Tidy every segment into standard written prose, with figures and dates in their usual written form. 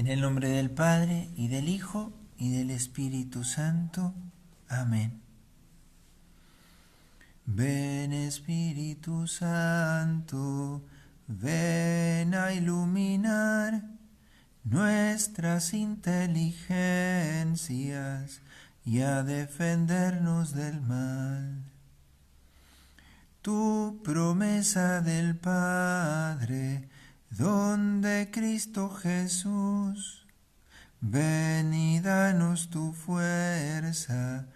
En el nombre del Padre, y del Hijo, y del Espíritu Santo. Amén. Ven Espíritu Santo, ven a iluminar nuestras inteligencias y a defendernos del mal. Tu promesa del Padre, donde Cristo Jesús, ven y danos tu fuerza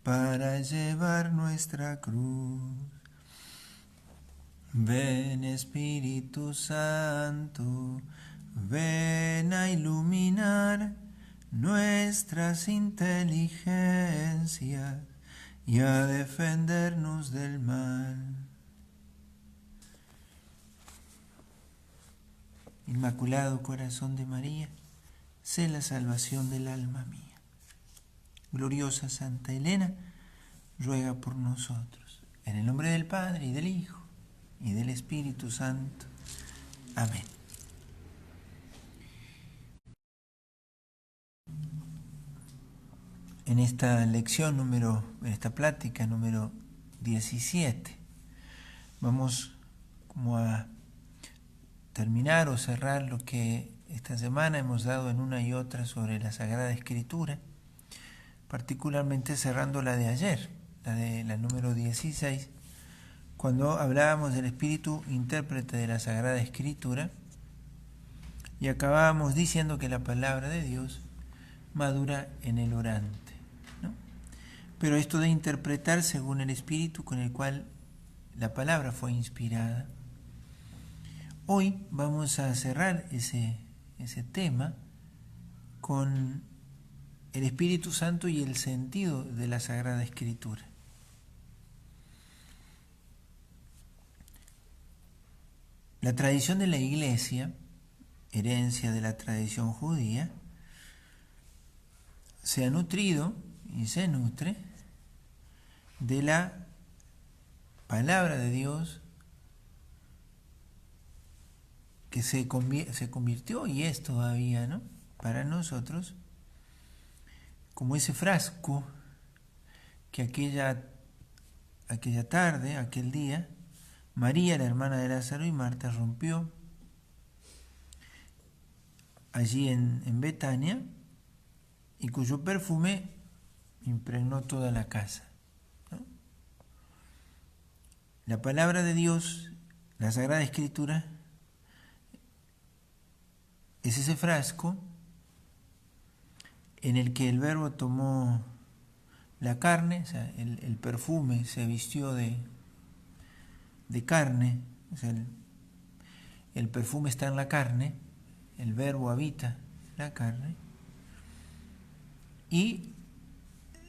para llevar nuestra cruz. Ven Espíritu Santo, ven a iluminar nuestras inteligencias y a defendernos del mal. Inmaculado Corazón de María, sé la salvación del alma mía. Gloriosa Santa Elena, ruega por nosotros. En el nombre del Padre, y del Hijo, y del Espíritu Santo. Amén. En esta en esta plática número 17, vamos como a terminar o cerrar lo que esta semana hemos dado en una y otra sobre la Sagrada Escritura, particularmente cerrando la de ayer, la número 16, cuando hablábamos del espíritu intérprete de la Sagrada Escritura y acabábamos diciendo que la palabra de Dios madura en el orante, ¿no? Pero esto de interpretar según el espíritu con el cual la palabra fue inspirada. Hoy vamos a cerrar ese tema con el Espíritu Santo y el sentido de la Sagrada Escritura. La tradición de la Iglesia, herencia de la tradición judía, se ha nutrido y se nutre de la palabra de Dios que se convirtió y es todavía, ¿no?, para nosotros como ese frasco que aquella tarde, aquel día, María, la hermana de Lázaro y Marta, rompió allí en Betania y cuyo perfume impregnó toda la casa, ¿no? La palabra de Dios, la Sagrada Escritura, es ese frasco en el que el Verbo tomó la carne, o sea, el perfume se vistió de carne, o sea, el perfume está en la carne, el Verbo habita la carne, y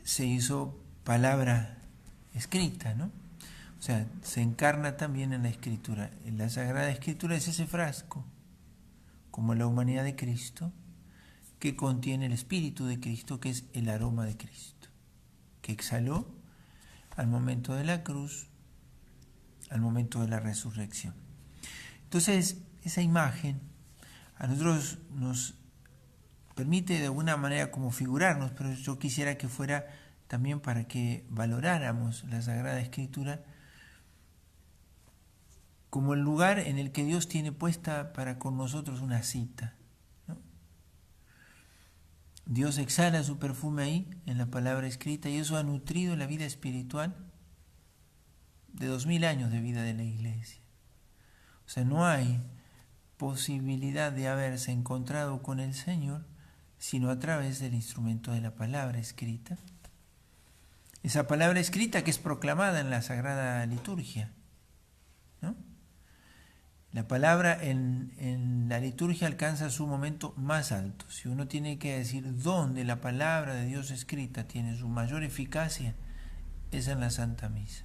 se hizo palabra escrita, ¿no? O sea, se encarna también en la Escritura. En la Sagrada Escritura es ese frasco, como la humanidad de Cristo, que contiene el Espíritu de Cristo, que es el aroma de Cristo, que exhaló al momento de la cruz, al momento de la resurrección. Entonces, esa imagen a nosotros nos permite de alguna manera como figurarnos, pero yo quisiera que fuera también para que valoráramos la Sagrada Escritura como el lugar en el que Dios tiene puesta para con nosotros una cita, ¿no? Dios exhala su perfume ahí, en la palabra escrita, y eso ha nutrido la vida espiritual de 2000 años de vida de la Iglesia. O sea, no hay posibilidad de haberse encontrado con el Señor sino a través del instrumento de la palabra escrita. Esa palabra escrita que es proclamada en la Sagrada Liturgia, ¿no? La palabra en la liturgia alcanza su momento más alto. Si uno tiene que decir dónde la palabra de Dios escrita tiene su mayor eficacia, es en la Santa Misa.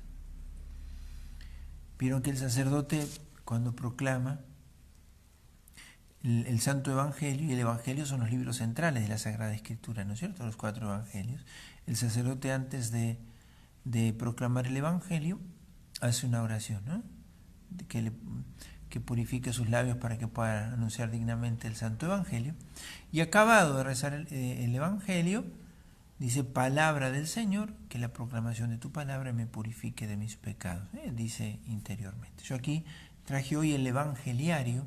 Vieron que el sacerdote, cuando proclama el Santo Evangelio, y el Evangelio son los libros centrales de la Sagrada Escritura, ¿no es cierto?, los 4 Evangelios, el sacerdote antes de proclamar el Evangelio hace una oración, ¿no?, que que purifique sus labios para que pueda anunciar dignamente el Santo Evangelio. Y acabado de rezar el Evangelio, dice: palabra del Señor, que la proclamación de tu palabra me purifique de mis pecados. Dice interiormente. Yo aquí traje hoy el Evangeliario.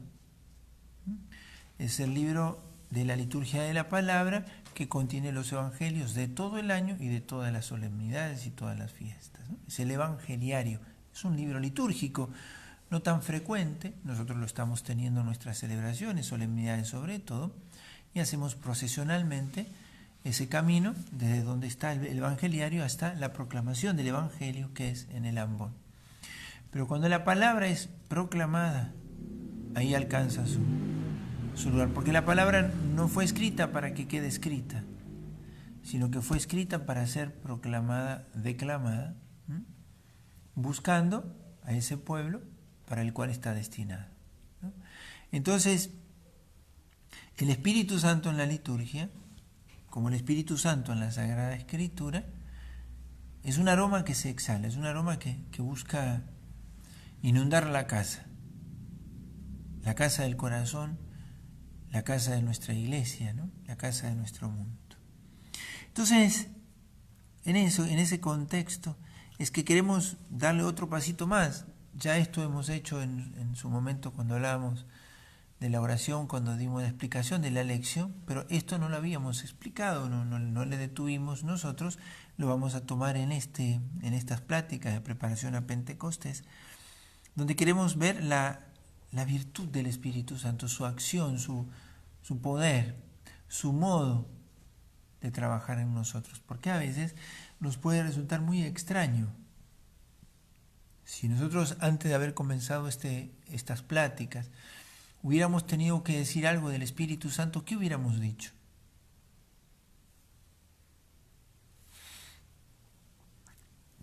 Es el libro de la liturgia de la palabra que contiene los evangelios de todo el año y de todas las solemnidades y todas las fiestas. Es el Evangeliario. Es un libro litúrgico, no tan frecuente. Nosotros lo estamos teniendo en nuestras celebraciones, solemnidades sobre todo, y hacemos procesionalmente ese camino desde donde está el Evangeliario hasta la proclamación del Evangelio, que es en el ambón. Pero cuando la palabra es proclamada, ahí alcanza su lugar, porque la palabra no fue escrita para que quede escrita, sino que fue escrita para ser proclamada, declamada, buscando a ese pueblo para el cual está destinada, ¿no? Entonces, el Espíritu Santo en la liturgia, como el Espíritu Santo en la Sagrada Escritura, es un aroma que se exhala, es un aroma que busca inundar la casa del corazón, la casa de nuestra iglesia, ¿no? La casa de nuestro mundo. Entonces, en ese contexto, es que queremos darle otro pasito más. Ya esto hemos hecho en su momento cuando hablábamos de la oración, cuando dimos la explicación de la lección, pero esto no lo habíamos explicado, no le detuvimos nosotros, lo vamos a tomar en estas pláticas de preparación a Pentecostés, donde queremos ver la virtud del Espíritu Santo, su acción, su poder, su modo de trabajar en nosotros, porque a veces nos puede resultar muy extraño. Si nosotros, antes de haber comenzado estas pláticas, hubiéramos tenido que decir algo del Espíritu Santo, ¿qué hubiéramos dicho?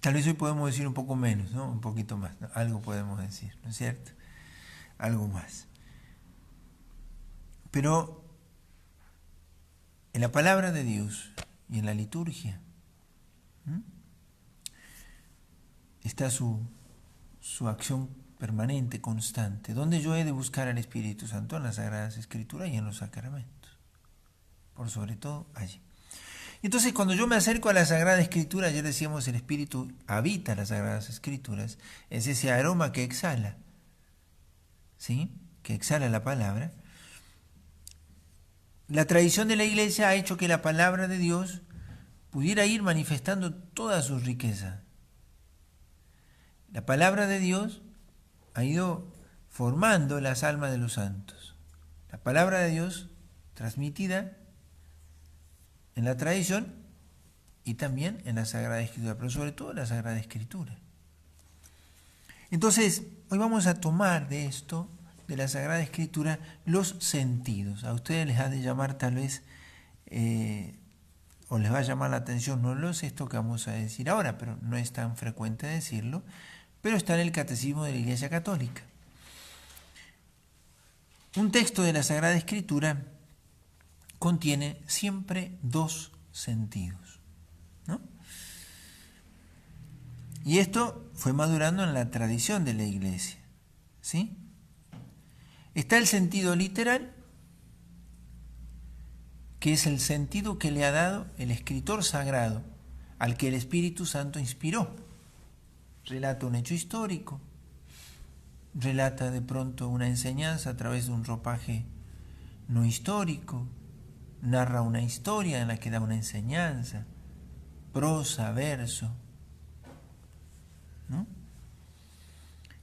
Tal vez hoy podemos decir un poco menos, ¿no? Un poquito más, ¿no? Algo podemos decir, ¿no es cierto? Algo más. Pero en la palabra de Dios y en la liturgia está su acción permanente, constante. ¿Dónde yo he de buscar al Espíritu Santo? En las Sagradas Escrituras y en los sacramentos. Por sobre todo allí. Entonces, cuando yo me acerco a la Sagrada Escritura, ya decíamos, el Espíritu habita las Sagradas Escrituras, es ese aroma que exhala, ¿sí? Que exhala la palabra. La tradición de la Iglesia ha hecho que la palabra de Dios pudiera ir manifestando toda su riqueza. La palabra de Dios ha ido formando las almas de los santos. La palabra de Dios transmitida en la tradición y también en la Sagrada Escritura, pero sobre todo en la Sagrada Escritura. Entonces, hoy vamos a tomar de esto, de la Sagrada Escritura, los sentidos. A ustedes les ha de llamar tal vez, o les va a llamar la atención, no lo sé esto que vamos a decir ahora, pero no es tan frecuente decirlo, pero está en el Catecismo de la Iglesia Católica. Un texto de la Sagrada Escritura contiene siempre dos sentidos, ¿no? Y esto fue madurando en la tradición de la Iglesia, ¿sí? Está el sentido literal, que es el sentido que le ha dado el escritor sagrado, al que el Espíritu Santo inspiró. Relata un hecho histórico, relata de pronto una enseñanza a través de un ropaje no histórico, narra una historia en la que da una enseñanza, prosa, verso, ¿no?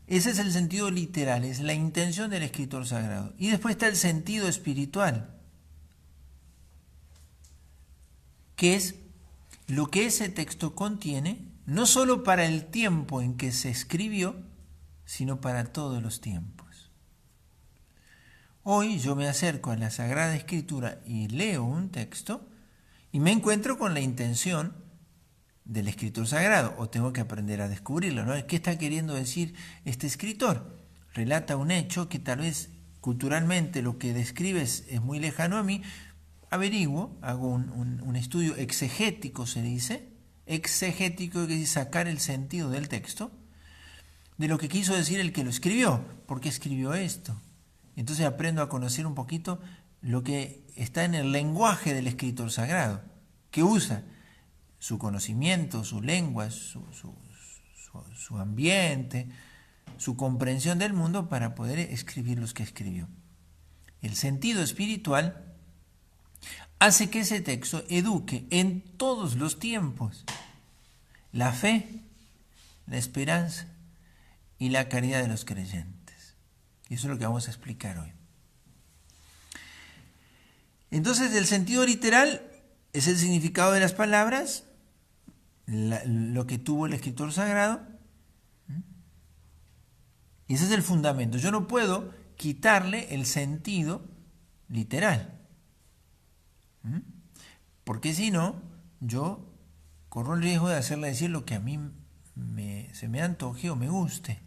Ese es el sentido literal, es la intención del escritor sagrado. Y después está el sentido espiritual, que es lo que ese texto contiene, no solo para el tiempo en que se escribió, sino para todos los tiempos. Hoy yo me acerco a la Sagrada Escritura y leo un texto y me encuentro con la intención del escritor sagrado, o tengo que aprender a descubrirlo, ¿no? ¿Qué está queriendo decir este escritor? Relata un hecho que tal vez culturalmente lo que describe es muy lejano a mí. Averiguo, hago un estudio exegético, se dice. Exegético quiere decir sacar el sentido del texto. de lo que quiso decir el que lo escribió. ¿Por qué escribió esto? Entonces aprendo a conocer un poquito lo que está en el lenguaje del escritor sagrado, que usa su conocimiento, su lengua, su ambiente, su comprensión del mundo para poder escribir los que escribió. El sentido espiritual hace que ese texto eduque en todos los tiempos la fe, la esperanza y la caridad de los creyentes. Y eso es lo que vamos a explicar hoy. Entonces, el sentido literal es el significado de las palabras, lo que tuvo el escritor sagrado. Y ese es el fundamento. Yo no puedo quitarle el sentido literal. Porque si no, yo corro el riesgo de hacerle decir lo que a mí se me antoje o me guste.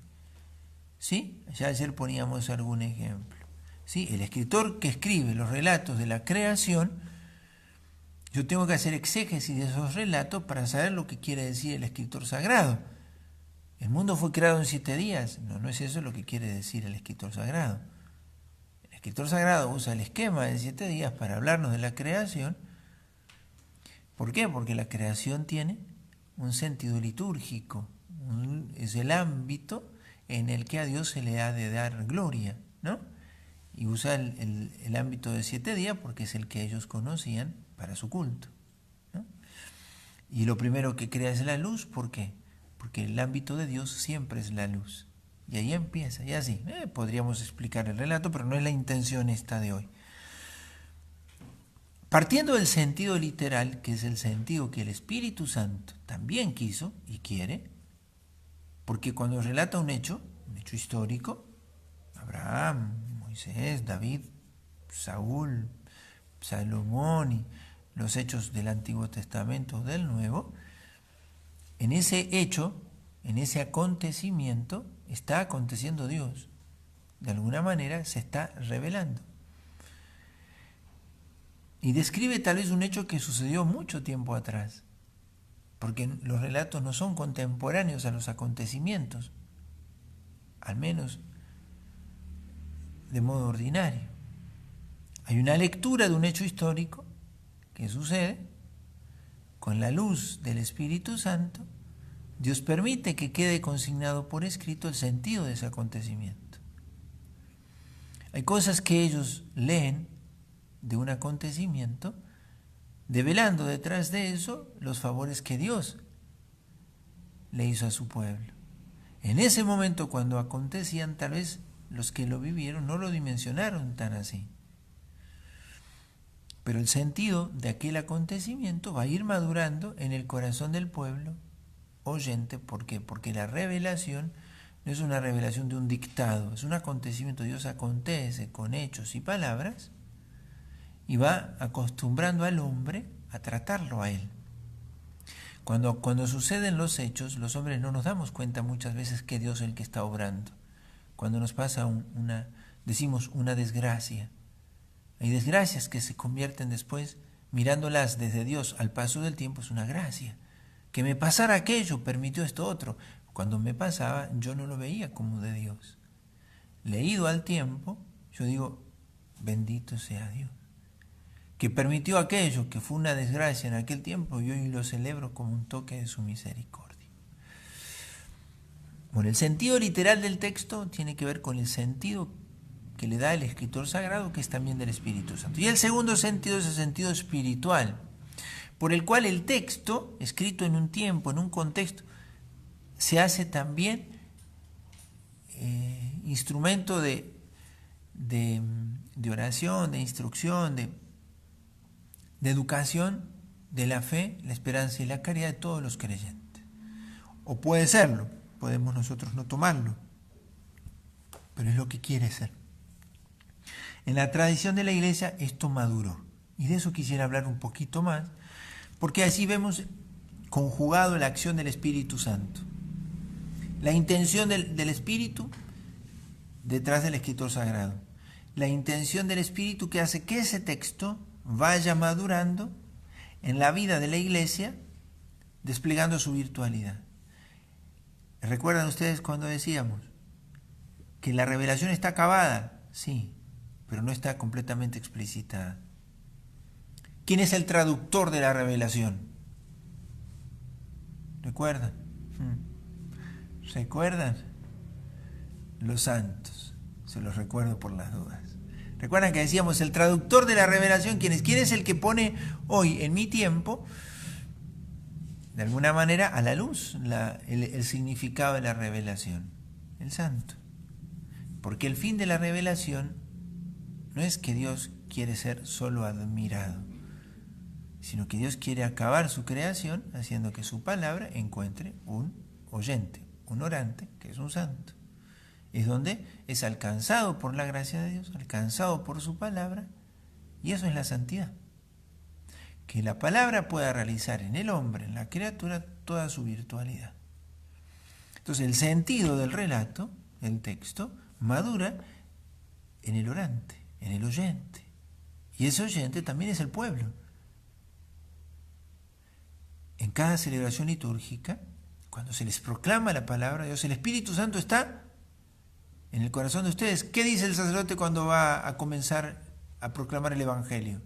¿Sí? Ya ayer poníamos algún ejemplo. ¿Sí? El escritor que escribe los relatos de la creación, yo tengo que hacer exégesis de esos relatos para saber lo que quiere decir el escritor sagrado. El mundo fue creado en 7 días. No es eso lo que quiere decir el escritor sagrado. El escritor sagrado usa el esquema de 7 días para hablarnos de la creación. ¿Por qué? Porque la creación tiene un sentido litúrgico. Es el ámbito en el que a Dios se le ha de dar gloria, ¿no? Y usa el ámbito de 7 días porque es el que ellos conocían para su culto, ¿no? Y lo primero que crea es la luz. ¿Por qué? Porque el ámbito de Dios siempre es la luz. Y ahí empieza, y así. Podríamos explicar el relato, pero no es la intención esta de hoy. Partiendo del sentido literal, que es el sentido que el Espíritu Santo también quiso y quiere, porque cuando relata un hecho histórico, Abraham, Moisés, David, Saúl, Salomón y los hechos del Antiguo Testamento o del Nuevo, en ese hecho, en ese acontecimiento, está aconteciendo Dios. De alguna manera se está revelando. Y describe tal vez un hecho que sucedió mucho tiempo atrás, porque los relatos no son contemporáneos a los acontecimientos, al menos de modo ordinario. Hay una lectura de un hecho histórico que sucede con la luz del Espíritu Santo. Dios permite que quede consignado por escrito el sentido de ese acontecimiento. Hay cosas que ellos leen de un acontecimiento, develando detrás de eso los favores que Dios le hizo a su pueblo. En ese momento, cuando acontecían, tal vez los que lo vivieron no lo dimensionaron tan así. Pero el sentido de aquel acontecimiento va a ir madurando en el corazón del pueblo oyente. ¿Por qué? Porque la revelación no es una revelación de un dictado, es un acontecimiento. Dios acontece con hechos y palabras y va acostumbrando al hombre a tratarlo a él. Cuando suceden los hechos, los hombres no nos damos cuenta muchas veces que Dios es el que está obrando. Cuando nos pasa decimos una desgracia. Hay desgracias que se convierten después, mirándolas desde Dios al paso del tiempo, es una gracia. Que me pasara aquello, permitió esto otro. Cuando me pasaba, yo no lo veía como de Dios. Leído al tiempo, yo digo, bendito sea Dios, que permitió aquello que fue una desgracia en aquel tiempo y hoy lo celebro como un toque de su misericordia. Bueno, el sentido literal del texto tiene que ver con el sentido que le da el escritor sagrado, que es también del Espíritu Santo. Y el segundo sentido es el sentido espiritual, por el cual el texto, escrito en un tiempo, en un contexto, se hace también instrumento de oración, de instrucción, de educación de la fe, la esperanza y la caridad de todos los creyentes. O puede serlo, podemos nosotros no tomarlo, pero es lo que quiere ser. En la tradición de la Iglesia esto maduró, y de eso quisiera hablar un poquito más, porque así vemos conjugado la acción del Espíritu Santo. La intención del Espíritu detrás del escritor sagrado. La intención del Espíritu que hace que ese texto vaya madurando en la vida de la Iglesia, desplegando su virtualidad. ¿Recuerdan ustedes cuando decíamos que la revelación está acabada? Sí, pero no está completamente explicitada. ¿Quién es el traductor de la revelación? ¿Recuerdan? ¿Recuerdan? Los santos. Se los recuerdo por las dudas. ¿Recuerdan que decíamos el traductor de la revelación? ¿Quién es? ¿Quién es el que pone hoy en mi tiempo, de alguna manera, a la luz el significado de la revelación? El santo. Porque el fin de la revelación no es que Dios quiere ser solo admirado, sino que Dios quiere acabar su creación haciendo que su palabra encuentre un oyente, un orante, que es un santo. Es donde es alcanzado por la gracia de Dios, alcanzado por su palabra, y eso es la santidad. Que la palabra pueda realizar en el hombre, en la criatura, toda su virtualidad. Entonces el sentido del relato, el texto, madura en el orante, en el oyente. Y ese oyente también es el pueblo. En cada celebración litúrgica, cuando se les proclama la palabra de Dios, el Espíritu Santo está en el corazón de ustedes. ¿Qué dice el sacerdote cuando va a comenzar a proclamar el Evangelio?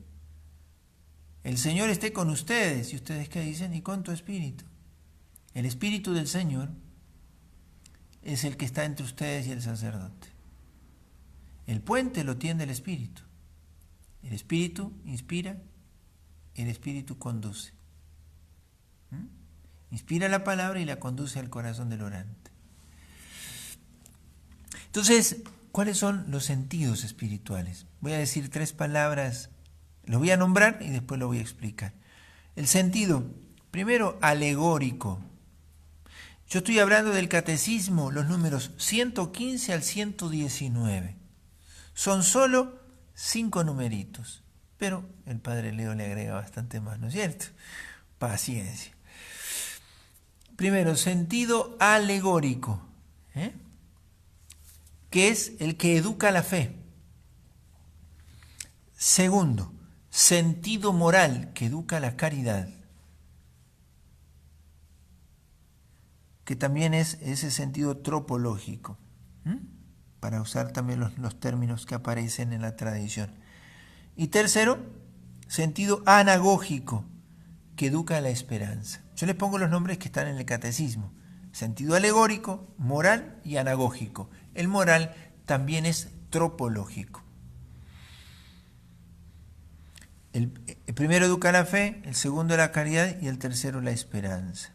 El Señor esté con ustedes. ¿Y ustedes qué dicen? Y con tu espíritu. El Espíritu del Señor es el que está entre ustedes y el sacerdote. El puente lo tiende el Espíritu. El Espíritu inspira, el Espíritu conduce. Inspira la palabra y la conduce al corazón del orante. Entonces, ¿cuáles son los sentidos espirituales? Voy a decir 3 palabras, lo voy a nombrar y después lo voy a explicar. El sentido, primero, alegórico. Yo estoy hablando del catecismo, los números 115 al 119. Son solo 5 numeritos, pero el padre Leo le agrega bastante más, ¿no es cierto? Paciencia. Primero, sentido alegórico, que es el que educa la fe. Segundo, sentido moral, que educa la caridad, que también es ese sentido tropológico, para usar también los términos que aparecen en la tradición. Y tercero, sentido anagógico, que educa la esperanza. Yo les pongo los nombres que están en el catecismo: sentido alegórico, moral y anagógico. El moral también es tropológico. El primero educa la fe, el segundo la caridad y el tercero la esperanza.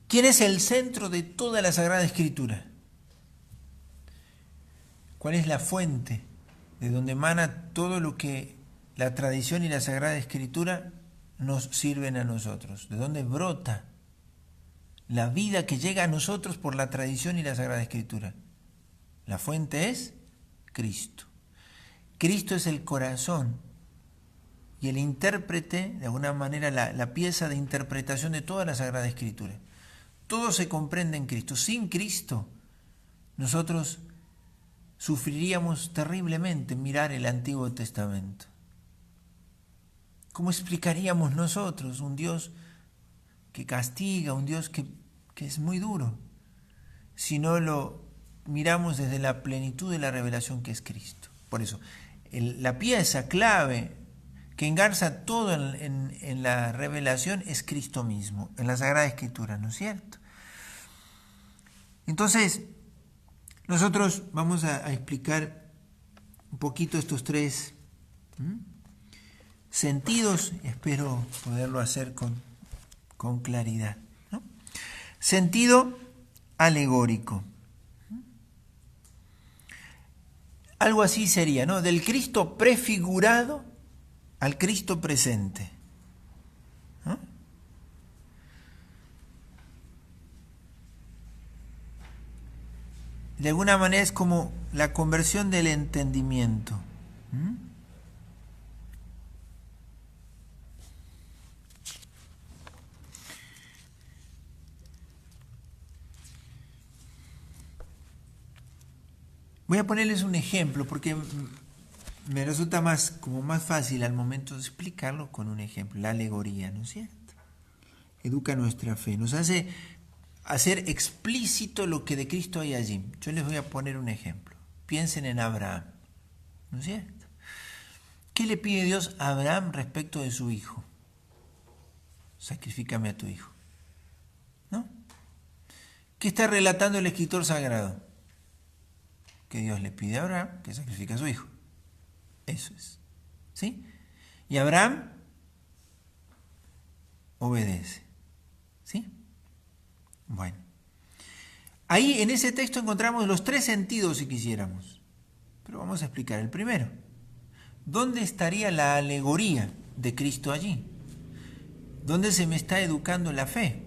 ¿Quién es el centro de toda la Sagrada Escritura? ¿Cuál es la fuente de donde emana todo lo que la tradición y la Sagrada Escritura nos sirven a nosotros? ¿De dónde brota la vida que llega a nosotros por la tradición y la Sagrada Escritura? La fuente es Cristo. Cristo es el corazón y el intérprete, de alguna manera, la pieza de interpretación de toda la Sagrada Escritura. Todo se comprende en Cristo. Sin Cristo, nosotros sufriríamos terriblemente mirar el Antiguo Testamento. ¿Cómo explicaríamos nosotros un Dios que castiga, un Dios que es muy duro, si no lo miramos desde la plenitud de la revelación que es Cristo? Por eso, la pieza clave que engarza todo en la revelación es Cristo mismo, en la Sagrada Escritura, ¿no es cierto? Entonces, nosotros vamos a explicar un poquito estos 3 sentidos. Espero poderlo hacer con claridad, ¿no? Sentido alegórico. Algo así sería, ¿no? Del Cristo prefigurado al Cristo presente. ¿No? De alguna manera es como la conversión del entendimiento. Voy a ponerles un ejemplo porque me resulta más fácil al momento de explicarlo con un ejemplo, la alegoría, ¿no es cierto? Educa nuestra fe, nos hace hacer explícito lo que de Cristo hay allí. Yo les voy a poner un ejemplo. Piensen en Abraham, ¿no es cierto? ¿Qué le pide Dios a Abraham respecto de su hijo? Sacrifícame a tu hijo, ¿no? ¿Qué está relatando el escritor sagrado? Que Dios le pide a Abraham que sacrifique a su hijo. Eso es, ¿sí? Y Abraham obedece, ¿sí? Bueno, ahí en ese texto encontramos los tres sentidos si quisiéramos, pero vamos a explicar el primero. ¿Dónde estaría la alegoría de Cristo allí? ¿Dónde se me está educando la fe?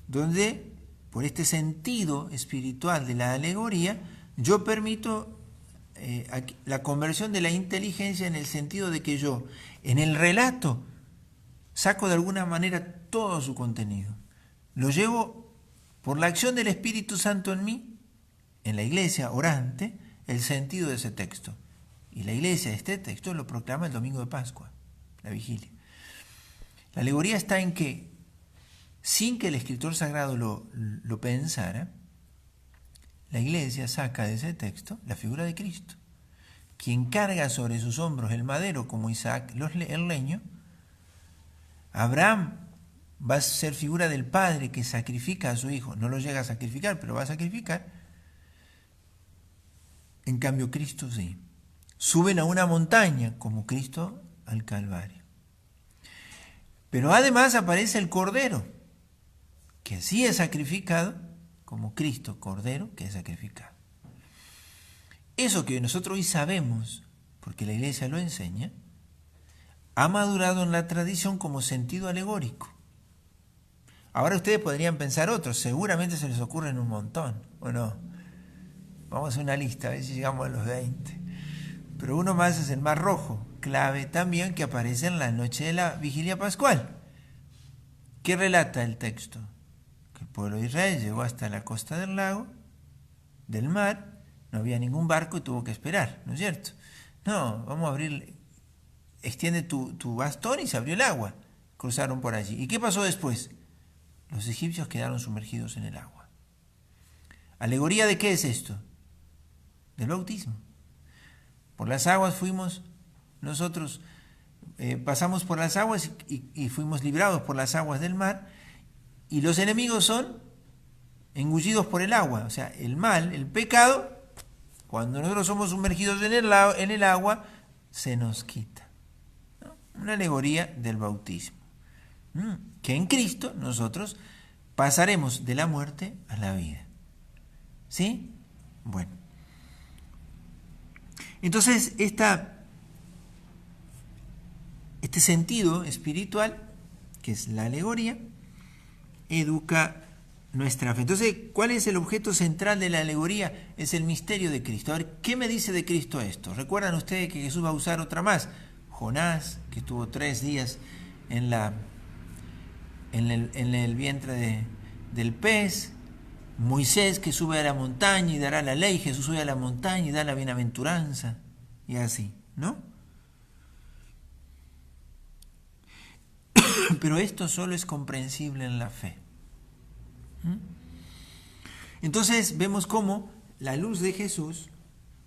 ¿Dónde, por este sentido espiritual de la alegoría, yo permito la conversión de la inteligencia en el sentido de que yo, en el relato, saco de alguna manera todo su contenido? Lo llevo por la acción del Espíritu Santo en mí, en la iglesia orante, el sentido de ese texto. Y la iglesia, este texto, lo proclama el domingo de Pascua, la vigilia. La alegoría está en que, sin que el escritor sagrado lo pensara, la iglesia saca de ese texto la figura de Cristo, quien carga sobre sus hombros el madero como Isaac el leño. Abraham va a ser figura del padre que sacrifica a su hijo. No lo llega a sacrificar, pero va a sacrificar. En cambio, Cristo sí. Suben a una montaña como Cristo al Calvario. Pero además aparece el Cordero, que sí es sacrificado, como Cristo, Cordero, que es sacrificado. Eso que nosotros hoy sabemos, porque la iglesia lo enseña, ha madurado en la tradición como sentido alegórico. Ahora ustedes podrían pensar otros, seguramente se les ocurren un montón, ¿o no? Vamos a hacer una lista, a ver si llegamos a los 20. Pero uno más es el Mar Rojo, clave también que aparece en la noche de la vigilia pascual. ¿Qué relata el texto? Que el pueblo de Israel llegó hasta la costa del lago, del mar, no había ningún barco y tuvo que esperar, ¿no es cierto? No, vamos a abrir, extiende tu bastón y se abrió el agua. Cruzaron por allí. ¿Y qué pasó después? Los egipcios quedaron sumergidos en el agua. ¿Alegoría de qué es esto? Del bautismo. Por las aguas fuimos nosotros, pasamos por las aguas y fuimos librados por las aguas del mar, y los enemigos son engullidos por el agua. O sea, el mal, el pecado, cuando nosotros somos sumergidos en el agua, se nos quita, ¿no? Una alegoría del bautismo. Que en Cristo nosotros pasaremos de la muerte a la vida. ¿Sí? Bueno. Entonces, este sentido espiritual, que es la alegoría, educa nuestra fe. Entonces, ¿cuál es el objeto central de la alegoría? Es el misterio de Cristo. A ver, ¿qué me dice de Cristo esto? ¿Recuerdan ustedes que Jesús va a usar otra más? Jonás, que estuvo 3 días en el vientre del pez. Moisés, que sube a la montaña y dará la ley. Jesús sube a la montaña y da la bienaventuranza. Y así, ¿no? Pero esto solo es comprensible en la fe. Entonces vemos cómo la luz de Jesús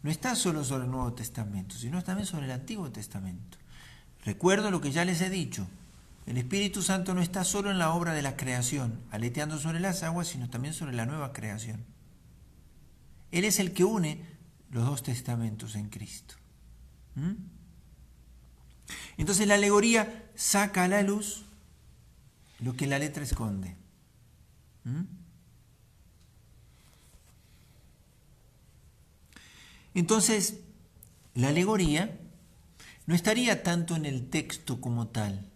no está solo sobre el Nuevo Testamento, sino también sobre el Antiguo Testamento. Recuerdo lo que ya les he dicho. El Espíritu Santo no está solo en la obra de la creación, aleteando sobre las aguas, sino también sobre la nueva creación. Él es el que une los 2 testamentos en Cristo. Entonces la alegoría saca a la luz lo que la letra esconde. Entonces, la alegoría no estaría tanto en el texto como tal.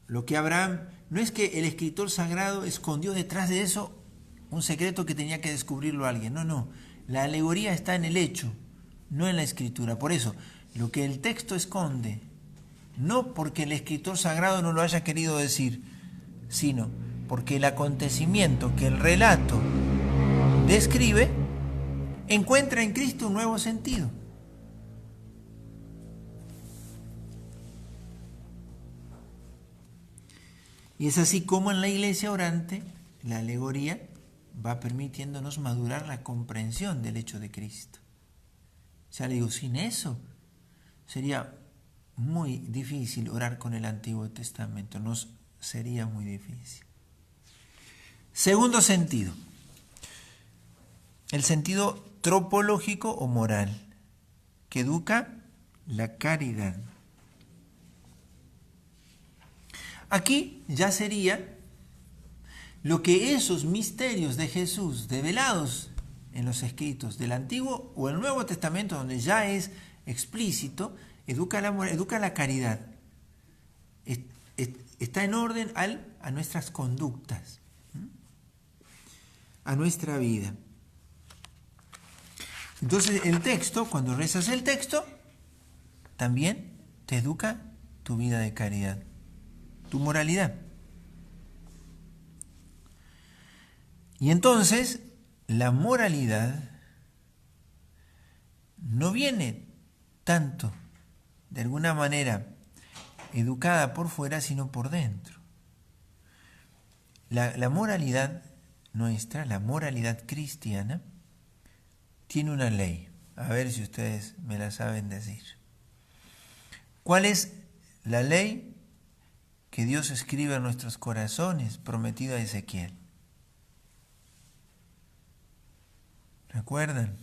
Lo que Abraham, no es que el escritor sagrado escondió detrás de eso un secreto que tenía que descubrirlo alguien. No. La alegoría está en el hecho, no en la escritura. Por eso, lo que el texto esconde, no porque el escritor sagrado no lo haya querido decir, sino porque el acontecimiento que el relato describe encuentra en Cristo un nuevo sentido. Y es así como en la iglesia orante, la alegoría va permitiéndonos madurar la comprensión del hecho de Cristo. Ya le digo, sin eso sería muy difícil orar con el Antiguo Testamento, nos sería muy difícil. Segundo sentido, el sentido tropológico o moral, que educa la caridad. Aquí ya sería lo que esos misterios de Jesús develados en los escritos del Antiguo o el Nuevo Testamento, donde ya es explícito, educa la caridad. Está en orden a nuestras conductas, a nuestra vida. Entonces el texto, cuando rezas el texto, también te educa tu vida de caridad, tu moralidad. Y entonces la moralidad no viene tanto, de alguna manera, educada por fuera, sino por dentro. La moralidad nuestra, la moralidad cristiana, tiene una ley. A ver si ustedes me la saben decir. ¿Cuál es la ley que Dios escribe en nuestros corazones, prometida a Ezequiel? ¿Recuerdan?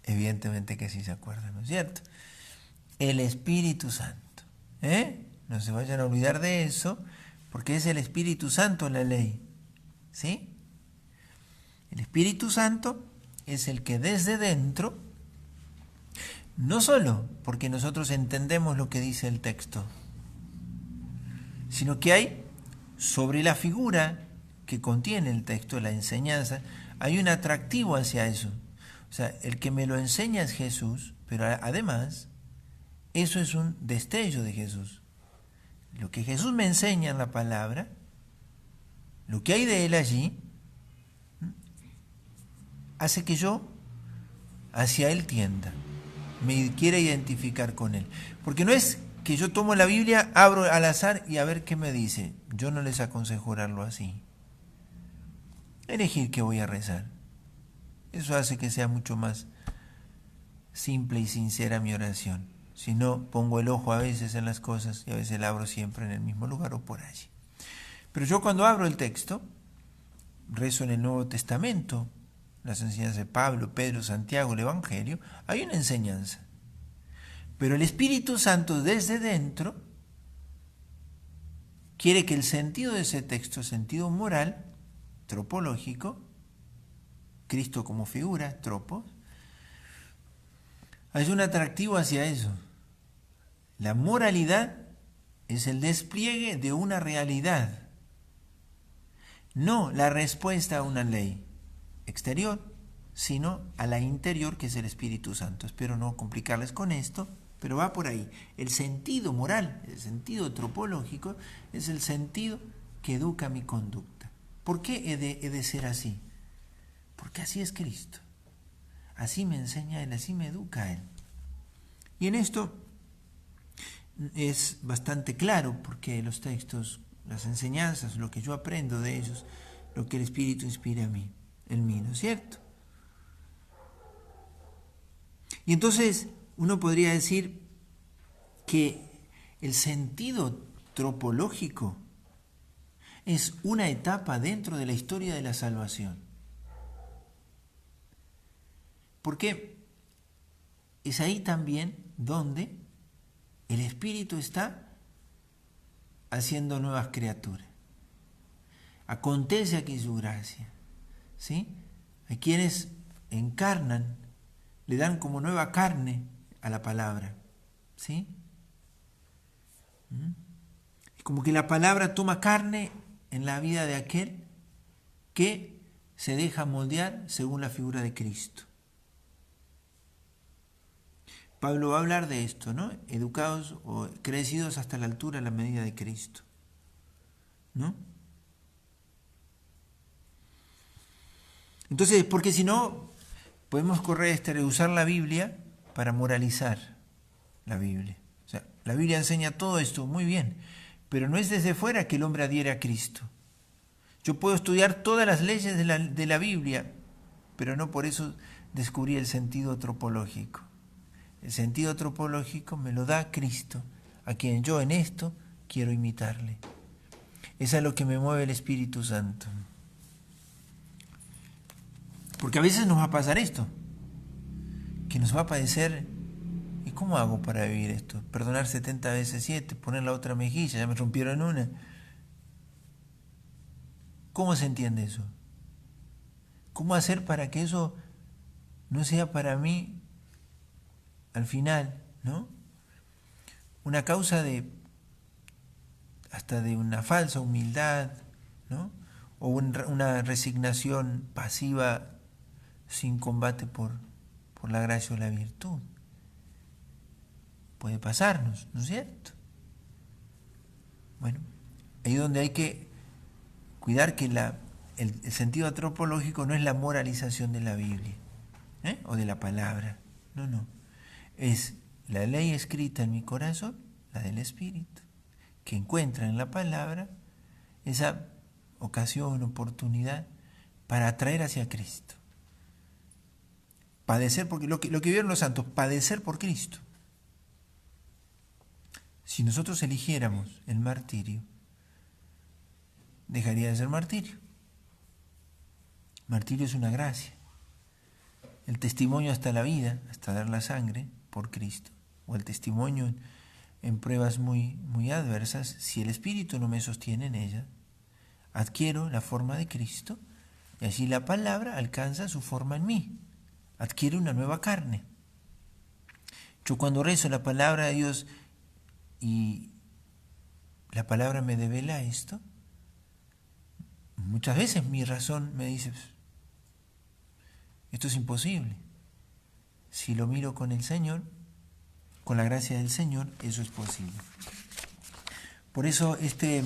Evidentemente que sí se acuerdan, ¿no es cierto? El Espíritu Santo. No se vayan a olvidar de eso, porque es el Espíritu Santo la ley. ¿Sí? El Espíritu Santo es el que desde dentro, no solo porque nosotros entendemos lo que dice el texto, sino que hay sobre la figura que contiene el texto, la enseñanza, hay un atractivo hacia eso. O sea, el que me lo enseña es Jesús, pero además, eso es un destello de Jesús. Lo que Jesús me enseña en la palabra, lo que hay de Él allí, hace que yo hacia Él tienda, me quiera identificar con Él. Porque no es que yo tomo la Biblia, abro al azar y a ver qué me dice. Yo no les aconsejo orarlo así. Elegir qué voy a rezar. Eso hace que sea mucho más simple y sincera mi oración. Si no, pongo el ojo a veces en las cosas y a veces la abro siempre en el mismo lugar o por allí. Pero yo cuando abro el texto, rezo en el Nuevo Testamento, las enseñanzas de Pablo, Pedro, Santiago, el Evangelio, hay una enseñanza. Pero el Espíritu Santo desde dentro quiere que el sentido de ese texto, sentido moral, tropológico, Cristo como figura, tropos, hay un atractivo hacia eso. La moralidad es el despliegue de una realidad, no la respuesta a una ley exterior, sino a la interior, que es el Espíritu Santo. Espero no complicarles con esto, pero va por ahí. El sentido moral, el sentido tropológico, es el sentido que educa mi conducta. ¿Por qué he de ser así? Porque así es Cristo. Así me enseña Él, así me educa Él. Y en esto es bastante claro, porque los textos, las enseñanzas, lo que yo aprendo de ellos, lo que el Espíritu inspira en mí, ¿no es cierto? Y entonces uno podría decir que el sentido tropológico es una etapa dentro de la historia de la salvación. Porque es ahí también donde el Espíritu está haciendo nuevas criaturas. Acontece aquí su gracia, ¿sí? Hay quienes encarnan, le dan como nueva carne a la palabra, ¿sí? Es como que la palabra toma carne en la vida de aquel que se deja moldear según la figura de Cristo. Pablo va a hablar de esto, ¿no? Educados o crecidos hasta la altura, a la medida de Cristo, ¿no? Entonces, porque si no, podemos usar la Biblia para moralizar la Biblia. O sea, La Biblia enseña todo esto, muy bien, pero no es desde fuera que el hombre adhiere a Cristo. Yo puedo estudiar todas las leyes de la Biblia, pero no por eso descubrí el sentido antropológico. El sentido antropológico me lo da Cristo, a quien yo en esto quiero imitarle. Eso es lo que me mueve el Espíritu Santo. Porque a veces nos va a pasar esto, que nos va a padecer, ¿y cómo hago para vivir esto? Perdonar 70 veces 7, poner la otra mejilla, ya me rompieron una. ¿Cómo se entiende eso? ¿Cómo hacer para que eso no sea para mí, al final, ¿no?, una causa hasta de una falsa humildad, ¿no?, o una resignación pasiva sin combate por la gracia o la virtud? Puede pasarnos, ¿no es cierto? Bueno, ahí es donde hay que cuidar que el sentido antropológico no es la moralización de la Biblia, o de la palabra. No. Es la ley escrita en mi corazón, la del Espíritu, que encuentra en la palabra esa ocasión, oportunidad para atraer hacia Cristo. Padecer, porque lo que vieron los santos, padecer por Cristo. Si nosotros eligiéramos el martirio, dejaría de ser martirio. Martirio es una gracia. El testimonio hasta la vida, hasta dar la sangre por Cristo, o el testimonio en pruebas muy, muy adversas, si el Espíritu no me sostiene en ella, adquiero la forma de Cristo y así la palabra alcanza su forma en mí, adquiere una nueva carne. Yo cuando rezo la palabra de Dios y la palabra me devela esto, muchas veces mi razón me dice, esto es imposible. Si lo miro con el Señor, con la gracia del Señor, eso es posible. Por eso este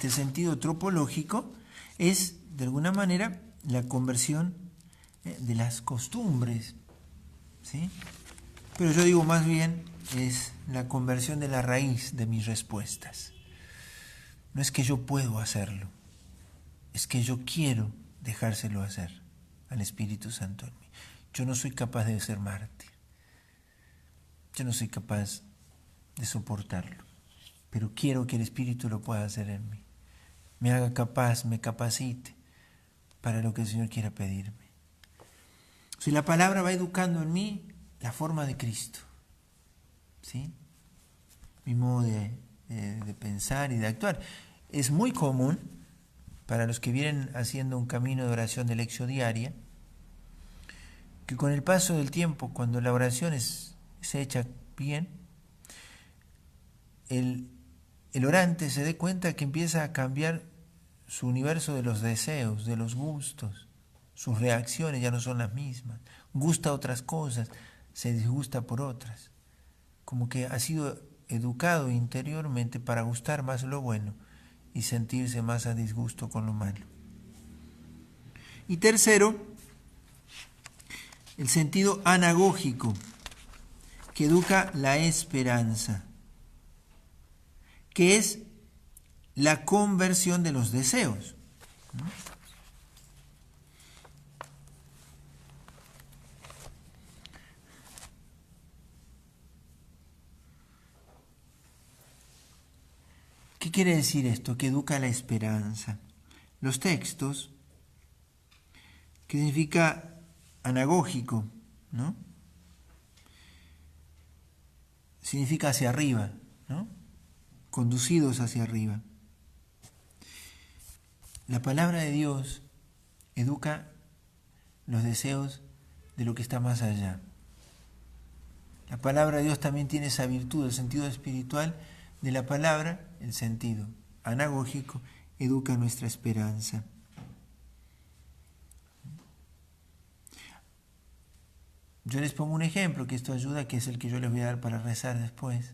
sentido tropológico es, de alguna manera, la conversión de las costumbres, ¿sí? Pero yo digo más bien, es la conversión de la raíz de mis respuestas. No es que yo puedo hacerlo, es que yo quiero dejárselo hacer al Espíritu Santo en mí. Yo no soy capaz de ser mártir. Yo no soy capaz de soportarlo, pero quiero que el Espíritu lo pueda hacer en mí. Me haga capaz, me capacite para lo que el Señor quiera pedirme. Si la palabra va educando en mí la forma de Cristo, ¿sí?, mi modo de pensar y de actuar. Es muy común para los que vienen haciendo un camino de oración de lección diaria, que con el paso del tiempo, cuando la oración se echa bien, el orante se dé cuenta que empieza a cambiar su universo de los deseos, de los gustos. Sus reacciones ya no son las mismas. Gusta otras cosas, se disgusta por otras. Como que ha sido educado interiormente para gustar más lo bueno y sentirse más a disgusto con lo malo. Y tercero, el sentido anagógico, que educa la esperanza, que es la conversión de los deseos. ¿Qué quiere decir esto? Que educa la esperanza. Los textos, que significa anagógico, ¿no?, significa hacia arriba, ¿no?, conducidos hacia arriba. La palabra de Dios educa los deseos de lo que está más allá. La palabra de Dios también tiene esa virtud, el sentido espiritual de la palabra, el sentido anagógico, educa nuestra esperanza. Yo les pongo un ejemplo, que esto ayuda, que es el que yo les voy a dar para rezar después.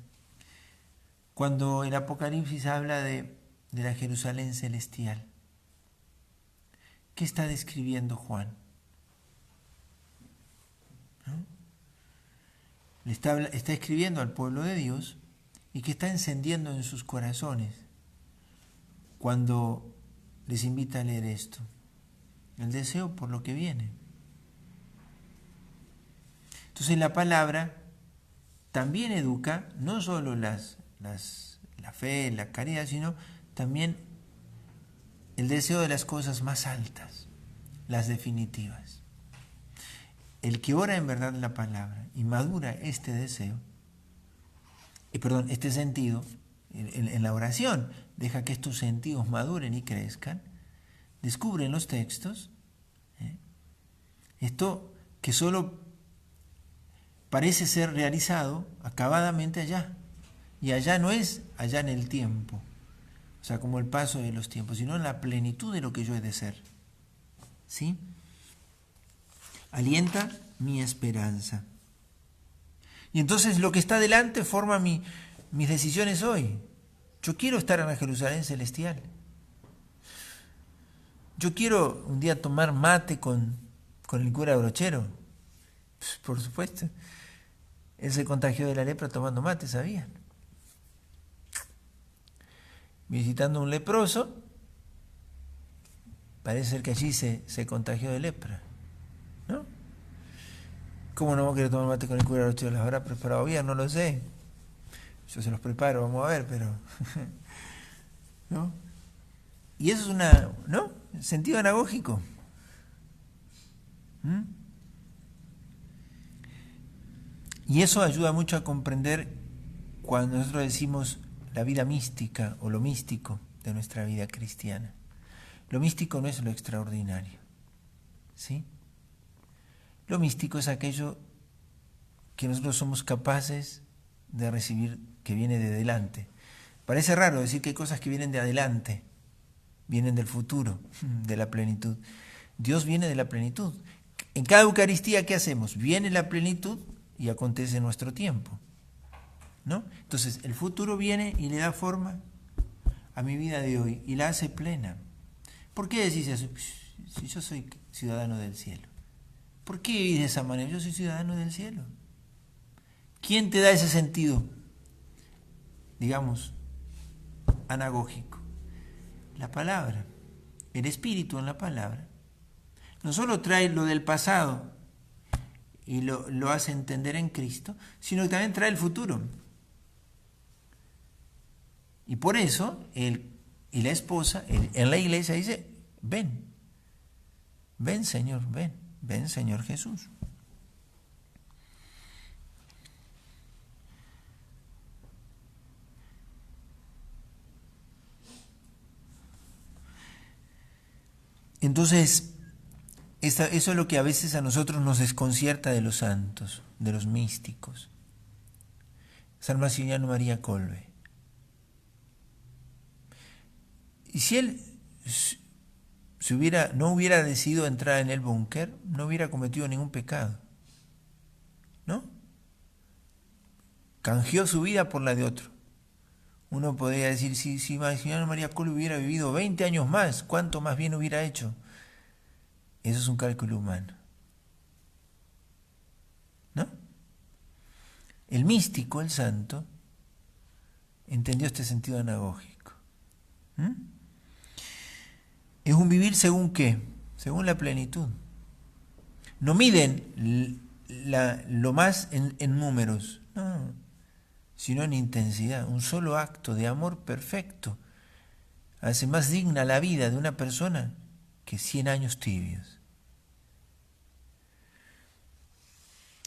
Cuando el Apocalipsis habla de la Jerusalén celestial, ¿qué está describiendo Juan? ¿No? Le está escribiendo al pueblo de Dios y que está encendiendo en sus corazones cuando les invita a leer esto? El deseo por lo que viene. Entonces la palabra también educa no solo la fe, la caridad, sino también el deseo de las cosas más altas, las definitivas. El que ora en verdad la palabra y madura este deseo, este sentido, en la oración, deja que estos sentidos maduren y crezcan, descubre en los textos esto que solo parece ser realizado acabadamente allá. Y allá no es allá en el tiempo, o sea, como el paso de los tiempos, sino en la plenitud de lo que yo he de ser. ¿Sí? Alienta mi esperanza. Y entonces lo que está delante forma mis decisiones hoy. Yo quiero estar en la Jerusalén celestial. Yo quiero un día tomar mate con el cura Brochero. Pues, por supuesto. Él se contagió de la lepra tomando mate, ¿sabían? Visitando a un leproso, parece ser que allí se contagió de lepra, ¿no? ¿Cómo no vamos a querer tomar mate con el cura Brochero? ¿Las habrá preparado bien? No lo sé. Yo se los preparo, vamos a ver, pero... ¿no? Y eso es ¿no? Sentido anagógico. Y eso ayuda mucho a comprender cuando nosotros decimos la vida mística o lo místico de nuestra vida cristiana. Lo místico no es lo extraordinario, ¿sí? Lo místico es aquello que nosotros somos capaces de recibir que viene de adelante. Parece raro decir que hay cosas que vienen de adelante, vienen del futuro, de la plenitud. Dios viene de la plenitud. En cada Eucaristía, ¿qué hacemos? Viene la plenitud y acontece en nuestro tiempo, ¿no? Entonces, el futuro viene y le da forma a mi vida de hoy y la hace plena. ¿Por qué decís eso? Si yo soy ciudadano del cielo. ¿Por qué vivís de esa manera? Yo soy ciudadano del cielo. ¿Quién te da ese sentido, digamos, anagógico? La palabra, el Espíritu en la palabra. No solo trae lo del pasado y lo hace entender en Cristo, sino que también trae el futuro. Y por eso él y la esposa en la iglesia dice, ven Señor, ven Señor Jesús. Entonces, eso es lo que a veces a nosotros nos desconcierta de los santos, de los místicos. San Maximiliano María Kolbe. Y si él no hubiera decidido entrar en el búnker, no hubiera cometido ningún pecado, ¿no? Canjeó su vida por la de otro. Uno podría decir, si Maximiliano María Kolbe hubiera vivido 20 años más, ¿cuánto más bien hubiera hecho? Eso es un cálculo humano, ¿no? El místico, el santo, entendió este sentido anagógico. Es un vivir según ¿qué? Según la plenitud. No miden lo más en números, no, sino en intensidad. Un solo acto de amor perfecto hace más digna la vida de una persona que 100 años tibios.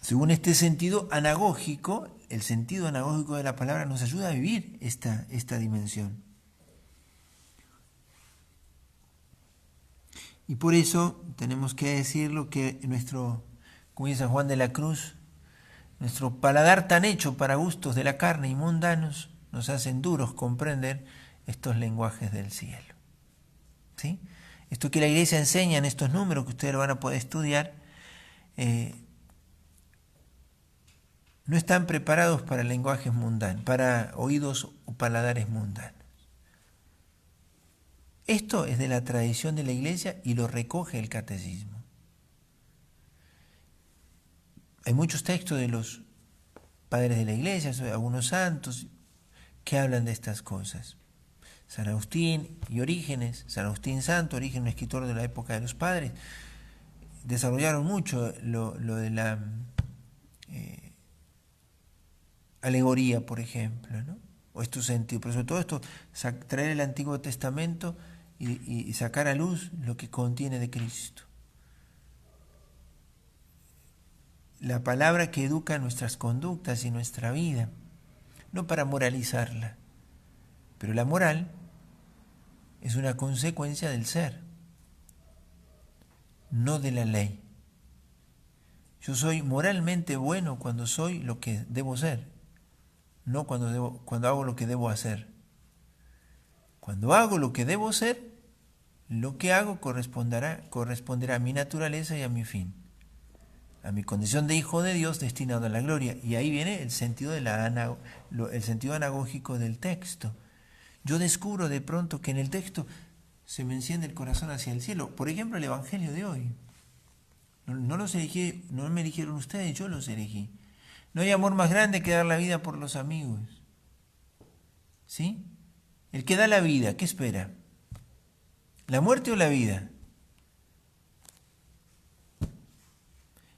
Según este sentido anagógico, el sentido anagógico de la palabra nos ayuda a vivir esta dimensión. Y por eso tenemos que decirlo que como dice San Juan de la Cruz, nuestro paladar tan hecho para gustos de la carne y mundanos nos hacen duros comprender estos lenguajes del cielo. ¿Sí? Esto que la Iglesia enseña en estos números que ustedes lo van a poder estudiar, no están preparados para lenguajes mundanos, para oídos o paladares mundanos. Esto es de la tradición de la Iglesia y lo recoge el catecismo. Hay muchos textos de los padres de la Iglesia, algunos santos, que hablan de estas cosas. San Agustín y Orígenes, San Agustín Santo, Orígenes, un escritor de la época de los padres, desarrollaron mucho lo de la alegoría, por ejemplo, ¿no? O estos sentidos, pero sobre todo esto, traer el Antiguo Testamento y sacar a luz lo que contiene de Cristo. La palabra que educa nuestras conductas y nuestra vida, no para moralizarla, pero la moral es una consecuencia del ser, no de la ley. Yo soy moralmente bueno cuando soy lo que debo ser, no cuando hago lo que debo hacer. Cuando hago lo que debo ser, lo que hago corresponderá a mi naturaleza y a mi fin, a mi condición de hijo de Dios destinado a la gloria. Y ahí viene el sentido, el sentido anagógico del texto. Yo descubro de pronto que en el texto se me enciende el corazón hacia el cielo. Por ejemplo, el Evangelio de hoy. No los elegí, no me eligieron ustedes, yo los elegí. No hay amor más grande que dar la vida por los amigos. ¿Sí? El que da la vida, ¿qué espera? ¿La muerte o la vida?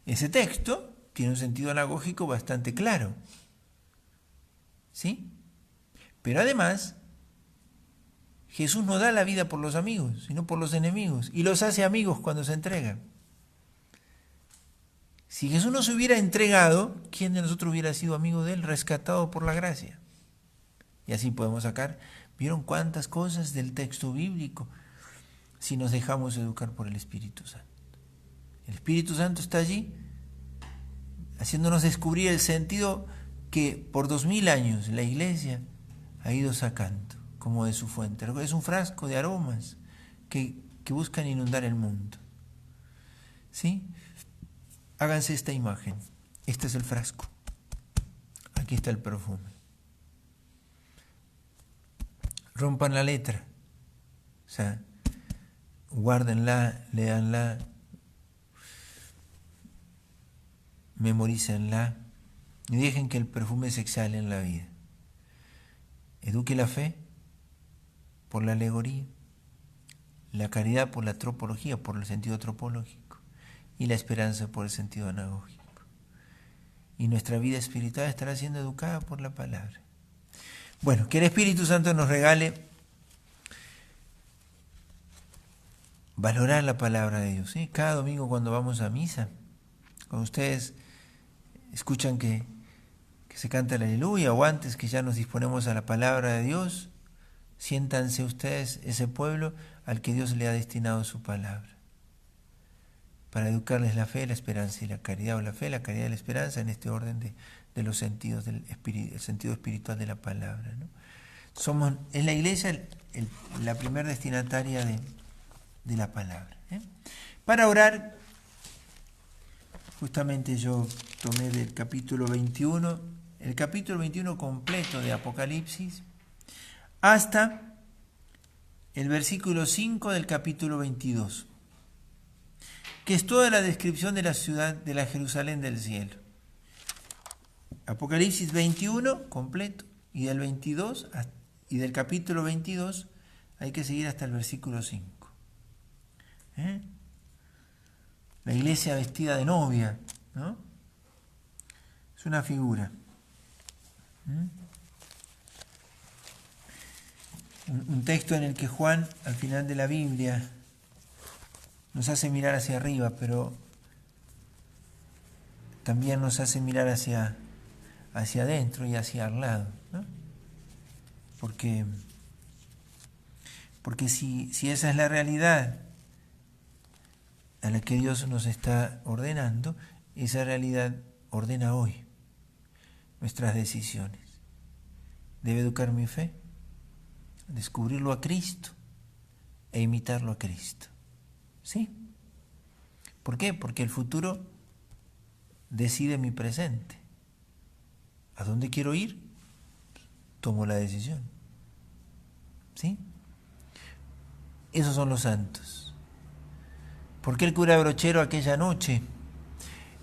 Ese texto tiene un sentido anagógico bastante claro. ¿Sí? Pero además, Jesús no da la vida por los amigos, sino por los enemigos, y los hace amigos cuando se entrega. Si Jesús no se hubiera entregado, ¿quién de nosotros hubiera sido amigo de Él, rescatado por la gracia? Y así podemos sacar, ¿vieron cuántas cosas del texto bíblico si nos dejamos educar por el Espíritu Santo? El Espíritu Santo está allí haciéndonos descubrir el sentido que por 2000 años la Iglesia ha ido sacando como de su fuente. Es un frasco de aromas que buscan inundar el mundo. ¿Sí? Háganse esta imagen. Este es el frasco. Aquí está el perfume. Rompan la letra. O sea, guárdenla, léanla, memorícenla y dejen que el perfume se exhale en la vida. Eduque la fe por la alegoría, la caridad por la tropología, por el sentido tropológico, y la esperanza por el sentido anagógico. Y nuestra vida espiritual estará siendo educada por la palabra. Bueno, que el Espíritu Santo nos regale valorar la palabra de Dios. ¿Sí? Cada domingo cuando vamos a misa, cuando ustedes escuchan que se canta el aleluya, o antes que ya nos disponemos a la palabra de Dios, siéntanse ustedes, ese pueblo al que Dios le ha destinado su palabra, para educarles la fe, la esperanza y la caridad, o la fe, la caridad y la esperanza en este orden de los sentidos, el sentido espiritual de la palabra, ¿no? Es la Iglesia la primer destinataria de la palabra, ¿eh? Para orar, justamente yo tomé del capítulo 21, el capítulo 21 completo de Apocalipsis, hasta el versículo 5 del capítulo 22, que es toda la descripción de la ciudad, de la Jerusalén del cielo. Apocalipsis 21 completo, y del capítulo 22 hay que seguir hasta el versículo 5. La iglesia vestida de novia, ¿no? Es una figura. Un texto en el que Juan, al final de la Biblia, nos hace mirar hacia arriba, pero también nos hace mirar hacia adentro y hacia al lado, ¿no? Porque si esa es la realidad a la que Dios nos está ordenando, esa realidad ordena hoy nuestras decisiones. Debe educar mi fe, descubrirlo a Cristo e imitarlo a Cristo. ¿Sí? ¿Por qué? Porque el futuro decide mi presente. ¿A dónde quiero ir? Tomo la decisión. ¿Sí? Esos son los santos. ¿Por qué el cura Brochero aquella noche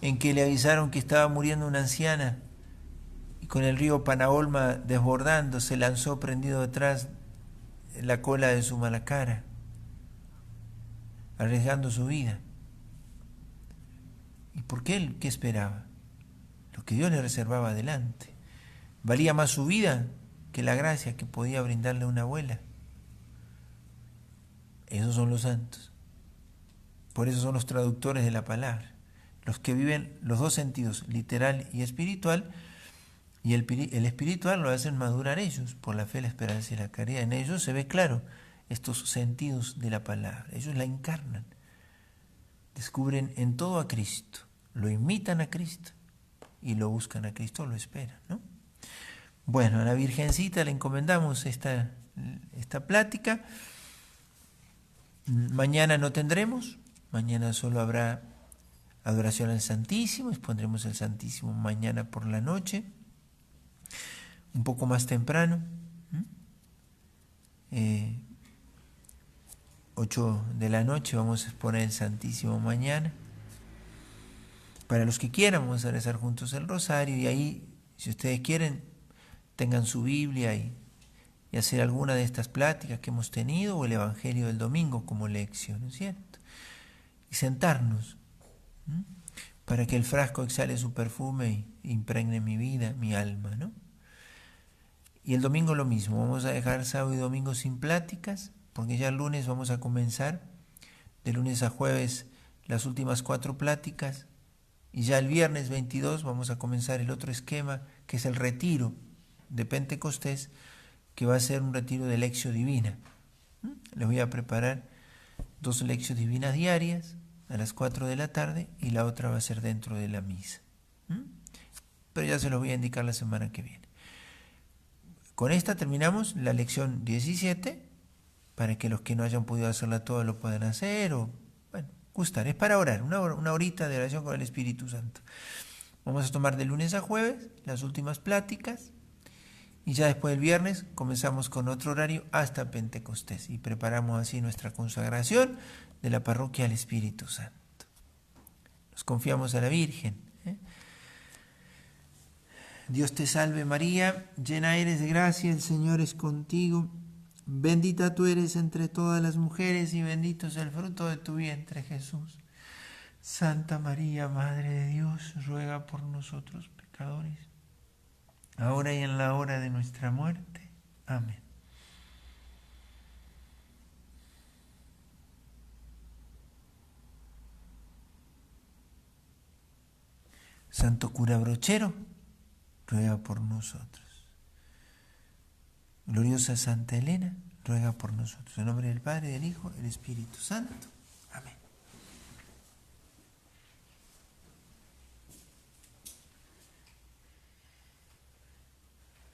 en que le avisaron que estaba muriendo una anciana con el río Panaolma desbordando, se lanzó prendido detrás la cola de su malacara, arriesgando su vida. ¿Y por qué él qué esperaba? Lo que Dios le reservaba adelante. Valía más su vida que la gracia que podía brindarle una abuela. Esos son los santos. Por eso son los traductores de la palabra. Los que viven los dos sentidos, literal y espiritual, y el espiritual lo hacen madurar ellos, por la fe, la esperanza y la caridad. En ellos se ve claro estos sentidos de la palabra. Ellos la encarnan. Descubren en todo a Cristo, lo imitan a Cristo y lo buscan a Cristo, lo esperan, ¿no? Bueno, a la Virgencita le encomendamos esta plática. Mañana no tendremos, mañana solo habrá adoración al Santísimo, expondremos el Santísimo mañana por la noche, un poco más temprano, 8 de la noche vamos a exponer el Santísimo mañana. Para los que quieran, vamos a rezar juntos el rosario y ahí, si ustedes quieren, tengan su Biblia y hacer alguna de estas pláticas que hemos tenido o el Evangelio del domingo como lección, ¿no es cierto? Y sentarnos para que el frasco exhale su perfume e impregne mi vida, mi alma, ¿no? Y el domingo lo mismo, vamos a dejar sábado y domingo sin pláticas, porque ya el lunes vamos a comenzar, de lunes a jueves, las últimas 4 pláticas, y ya el viernes 22 vamos a comenzar el otro esquema, que es el retiro de Pentecostés, que va a ser un retiro de lección divina. Les voy a preparar 2 lecciones divinas diarias a las 4 de la tarde y la otra va a ser dentro de la misa. Pero ya se los voy a indicar la semana que viene. Con esta terminamos la lección 17, para que los que no hayan podido hacerla toda lo puedan hacer, o bueno, gustar. Es para orar, una horita de oración con el Espíritu Santo. Vamos a tomar de lunes a jueves las últimas pláticas, y ya después del viernes comenzamos con otro horario hasta Pentecostés, y preparamos así nuestra consagración de la parroquia al Espíritu Santo. Nos confiamos a la Virgen. Dios te salve María, llena eres de gracia, el Señor es contigo. Bendita tú eres entre todas las mujeres y bendito es el fruto de tu vientre, Jesús. Santa María, Madre de Dios, ruega por nosotros pecadores, ahora y en la hora de nuestra muerte. Amén. Santo cura brochero, ruega por nosotros. Gloriosa Santa Elena, ruega por nosotros. En nombre del Padre, del Hijo, del Espíritu Santo.